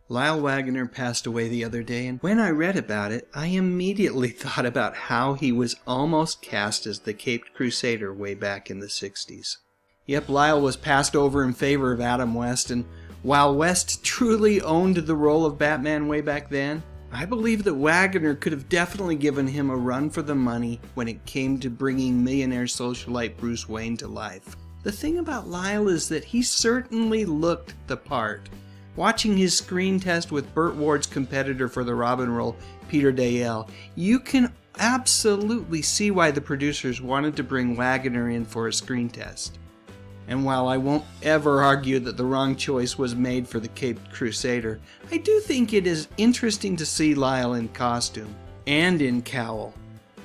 Lyle Waggoner passed away the other day, and when I read about it, I immediately thought about how he was almost cast as the Caped Crusader way back in the 60s. Yep, Lyle was passed over in favor of Adam West, and while West truly owned the role of Batman way back then, I believe that Waggoner could have definitely given him a run for the money when it came to bringing millionaire socialite Bruce Wayne to life. The thing about Lyle is that he certainly looked the part. Watching his screen test with Burt Ward's competitor for the Robin role, Peter Dale, you can absolutely see why the producers wanted to bring Waggoner in for a screen test. And while I won't ever argue that the wrong choice was made for the Caped Crusader, I do think it is interesting to see Lyle in costume and in cowl.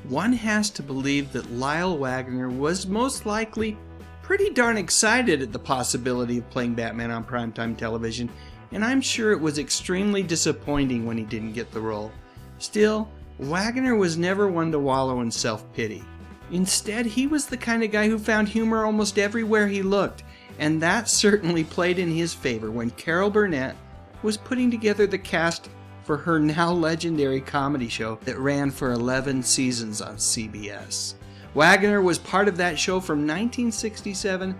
One has to believe that Lyle Waggoner was most likely pretty darn excited at the possibility of playing Batman on primetime television, and I'm sure it was extremely disappointing when he didn't get the role. Still, Waggoner was never one to wallow in self-pity. Instead, he was the kind of guy who found humor almost everywhere he looked, and that certainly played in his favor when Carol Burnett was putting together the cast for her now legendary comedy show that ran for 11 seasons on CBS. Waggoner was part of that show from 1967 to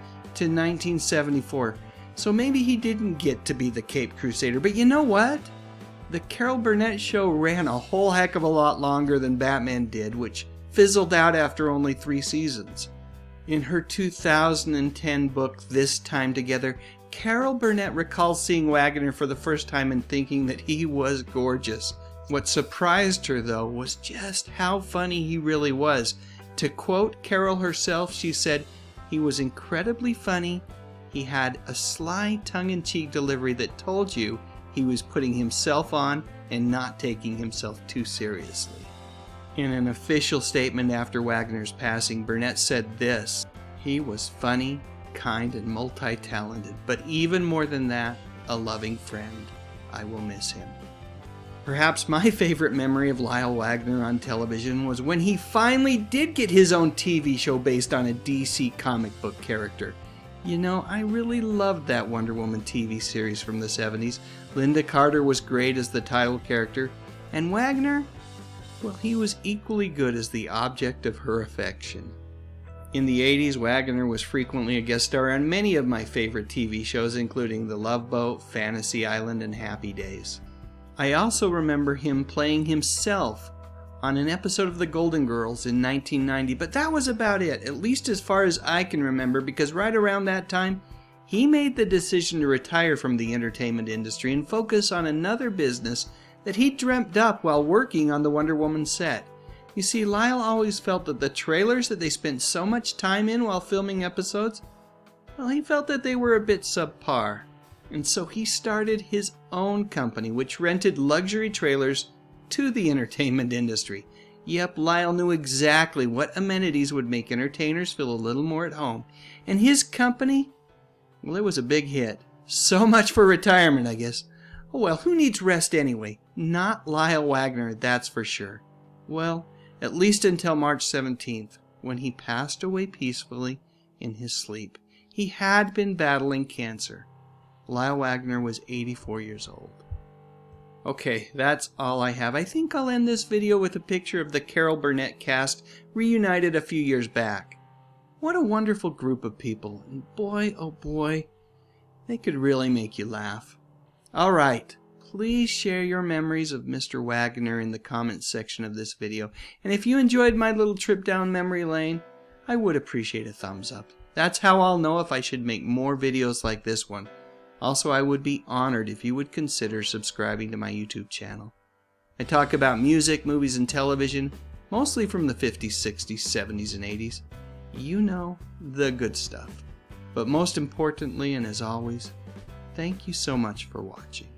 1974. So maybe he didn't get to be the Caped Crusader, but you know what? The Carol Burnett show ran a whole heck of a lot longer than Batman did, which fizzled out after only 3 seasons. In her 2010 book, This Time Together, Carol Burnett recalls seeing Waggoner for the first time and thinking that he was gorgeous. What surprised her, though, was just how funny he really was. To quote Carol herself, she said, "He was incredibly funny. He had a sly, tongue-in-cheek delivery that told you he was putting himself on and not taking himself too seriously." In an official statement after Waggoner's passing, Burnett said this: "He was funny, kind, and multi-talented, but even more than that, a loving friend. I will miss him." Perhaps my favorite memory of Lyle Waggoner on television was when he finally did get his own TV show based on a DC comic book character. You know, I really loved that Wonder Woman TV series from the 70s. Linda Carter was great as the title character, and Waggoner, well, he was equally good as the object of her affection. In the 80s, Waggoner was frequently a guest star on many of my favorite TV shows, including The Love Boat, Fantasy Island, and Happy Days. I also remember him playing himself on an episode of The Golden Girls in 1990, but that was about it, at least as far as I can remember, because right around that time, he made the decision to retire from the entertainment industry and focus on another business that he dreamt up while working on the Wonder Woman set. You see, Lyle always felt that the trailers that they spent so much time in while filming episodes, well, he felt that they were a bit subpar. And so he started his own company, which rented luxury trailers to the entertainment industry. Yep, Lyle knew exactly what amenities would make entertainers feel a little more at home. And his company, well, it was a big hit. So much for retirement, I guess. Oh well, who needs rest anyway? Not Lyle Waggoner, that's for sure. Well, at least until March 17th, when he passed away peacefully in his sleep. He had been battling cancer. Lyle Waggoner was 84 years old. Okay, that's all I have. I think I'll end this video with a picture of the Carol Burnett cast reunited a few years back. What a wonderful group of people, and boy, oh boy, they could really make you laugh. Alright, please share your memories of Mr. Waggoner in the comments section of this video, and if you enjoyed my little trip down memory lane, I would appreciate a thumbs up. That's how I'll know if I should make more videos like this one. Also, I would be honored if you would consider subscribing to my YouTube channel. I talk about music, movies, and television, mostly from the 50s, 60s, 70s, and 80s. You know, the good stuff. But most importantly, and as always, thank you so much for watching.